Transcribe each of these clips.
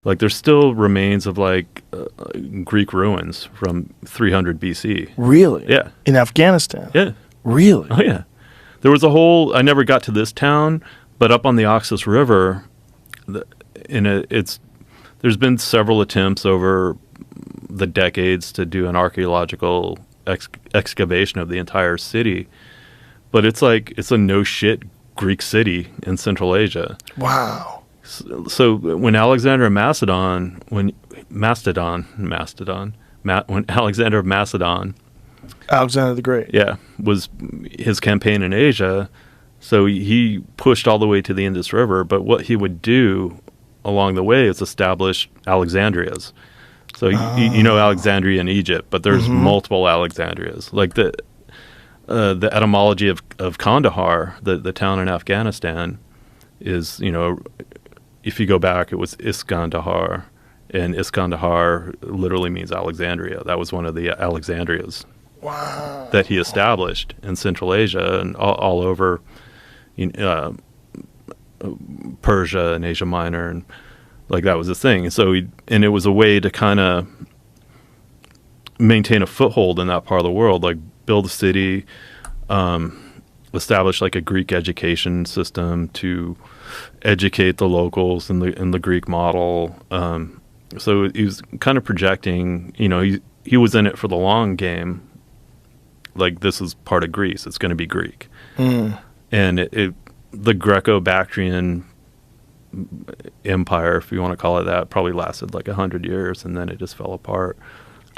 Like there's still remains of like Greek ruins from 300 BC. Really? Yeah. In Afghanistan? Yeah. Really? Oh yeah. There was a whole. I never got to this town, but up on the Oxus River, there's been several attempts over the decades to do an archaeological excavation of the entire city, but it's a no shit Greek city in Central Asia. Wow. So when Alexander of Macedon, when Alexander of Macedon, Alexander the Great. yeah, was his campaign in Asia, so he pushed all the way to the Indus River, but what he would do along the way is establish Alexandrias. So you know Alexandria in Egypt, but there's multiple Alexandrias. Like the etymology of Kandahar, the town in Afghanistan, is, if you go back, it was Iskandahar, and Iskandahar literally means Alexandria. That was one of the Alexandrias that he established in Central Asia and all over Persia and Asia Minor, and like that was the thing. So it was a way to kind of maintain a foothold in that part of the world, like build a city, establish like a Greek education system to educate the locals in the Greek model. So he was kind of projecting, he was in it for the long game. Like, this is part of Greece. It's going to be Greek. And the Greco-Bactrian empire, if you want to call it that, probably lasted like 100 years, and then it just fell apart.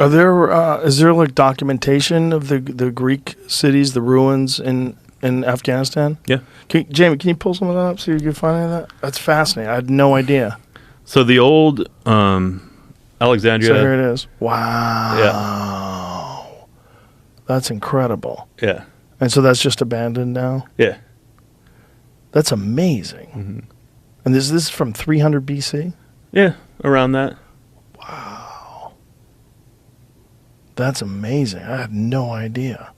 Is there like documentation of the Greek cities, the ruins in Afghanistan? Yeah. Jamie, can you pull some of that up so you can find any of that? That's fascinating. I had no idea. So the old Alexandria. So here it is. Wow. Yeah. That's incredible. Yeah. And so that's just abandoned now? Yeah. That's amazing. Mm-hmm. And this is from 300 BC? Yeah, around that. Wow. That's amazing. I had no idea.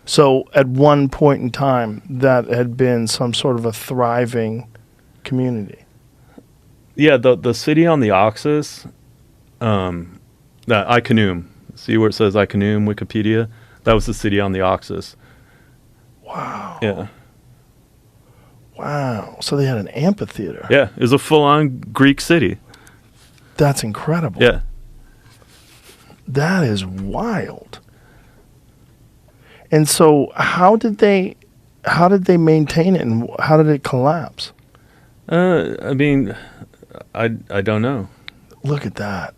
So at one point in time, that had been some sort of a thriving community. Yeah, the city on the Oxus, Iconium. See where it says Iconium, Wikipedia? That was the city on the Oxus. Wow. Yeah. Wow. So they had an amphitheater. Yeah, it was a full-on Greek city. That's incredible. Yeah. That is wild. And so how did they maintain it, and how did it collapse? I mean, I don't know. Look at that.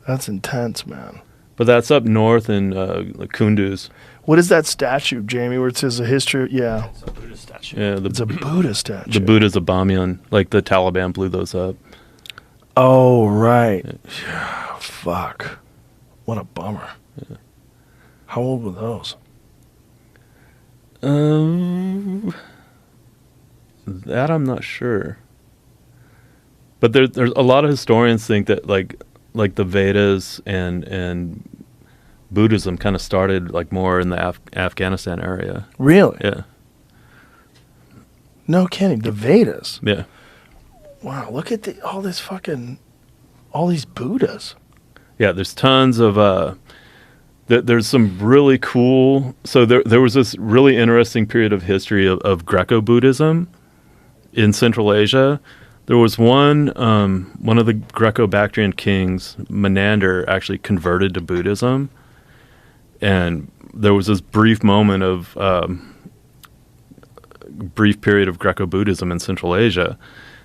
That's intense, man. But that's up north in Kunduz. What is that statue, Jamie, where it says a history? Yeah. It's a Buddhist statue. Yeah, It's a Buddha statue. The Buddhas of Bamyan. Like the Taliban blew those up. Oh, right. Yeah. Fuck. What a bummer. Yeah. How old were those? That I'm not sure. But there's a lot of historians think that like the Vedas and Buddhism kind of started like more in the Afghanistan area. Really? Yeah. No kidding. The Vedas. Yeah. Wow. Look at all these Buddhas. Yeah. There's tons of there's some really cool. So there was this really interesting period of history of Greco-Buddhism in Central Asia. There was one of the Greco-Bactrian kings, Menander, actually converted to Buddhism, and there was this brief moment of brief period of Greco-Buddhism in Central Asia,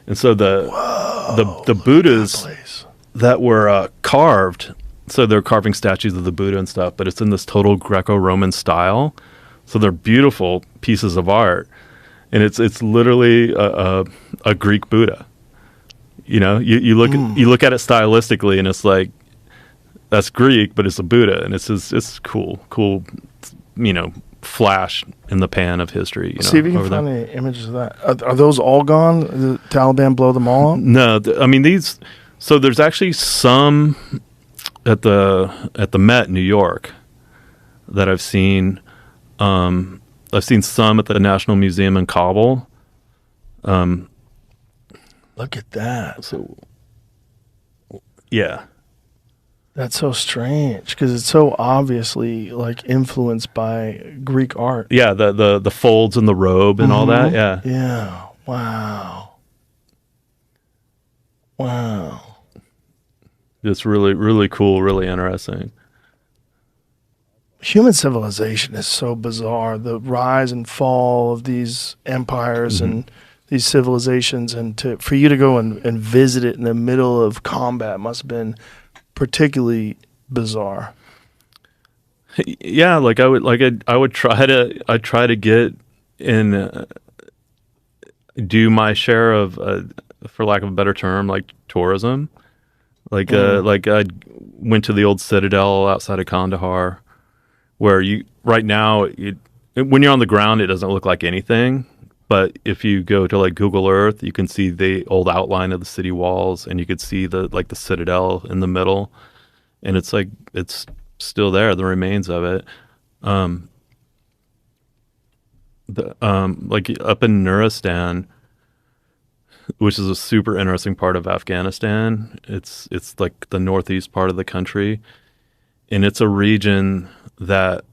and so the Buddhas that were carved, so they're carving statues of the Buddha and stuff, but it's in this total Greco-Roman style, so they're beautiful pieces of art, and it's literally a Greek Buddha. You look at it stylistically, and it's like that's Greek, but it's a Buddha, and it's cool, flash in the pan of history. See if you can find any images of that. Are those all gone? The Taliban blow them all up? No, I mean these. So there's actually some at the Met in New York that I've seen. I've seen some at the National Museum in Kabul. Look at that. So Yeah. That's so strange because it's so obviously like influenced by Greek art. Yeah, the folds in the robe and all that. Yeah. Yeah. Wow. Wow. It's really, really cool, really interesting. Human civilization is so bizarre. The rise and fall of these empires Mhm. and these civilizations, and for you to go and visit it in the middle of combat must have been particularly bizarre. Yeah, like I would try to get in, do my share of, for lack of a better term, like tourism. Like I went to the old citadel outside of Kandahar, where you right now when you're on the ground, it doesn't look like anything. But if you go to like Google Earth, you can see the old outline of the city walls, and you could see the citadel in the middle, and it's like it's still there, the remains of it. Um, like up in Nuristan, which is a super interesting part of Afghanistan. It's like the northeast part of the country, and it's a region that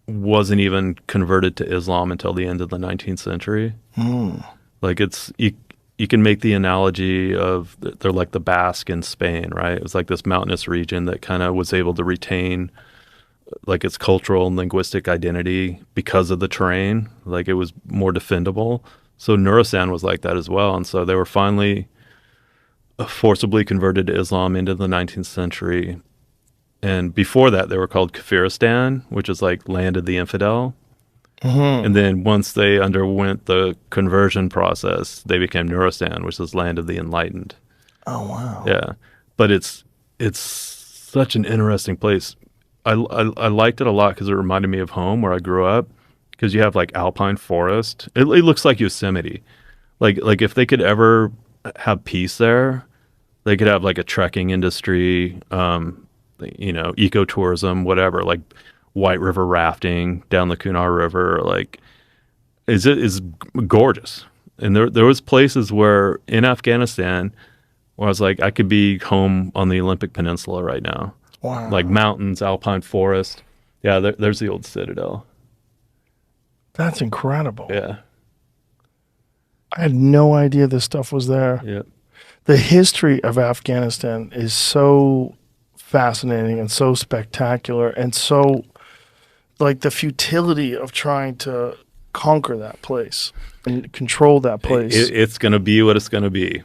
wasn't even converted to Islam until the end of the 19th century. Mm. Like you can make the analogy of they're like the Basque in Spain, right? It was like this mountainous region that kind of was able to retain like its cultural and linguistic identity because of the terrain. Like it was more defendable. So Nuristan was like that as well, and so they were finally forcibly converted to Islam into the 19th century. And before that, they were called Kafiristan, which is like land of the infidel. Hmm. And then once they underwent the conversion process, they became Nuristan, which is land of the enlightened. Oh wow. Yeah, but it's such an interesting place. I liked it a lot because it reminded me of home where I grew up. Because you have like alpine forest, it looks like Yosemite. Like if they could ever have peace there, they could have like a trekking industry, ecotourism, whatever, like White River rafting down the Kunar River. Like is gorgeous. And there was places where in Afghanistan where I was like, I could be home on the Olympic Peninsula right now, like Wow. mountains, alpine forest. Yeah, there's the old citadel. That's incredible. Yeah, I had no idea this stuff was there. yeah. The history of Afghanistan is so fascinating and so spectacular and so like the futility of trying to conquer that place and control that place. It's gonna be what it's gonna be.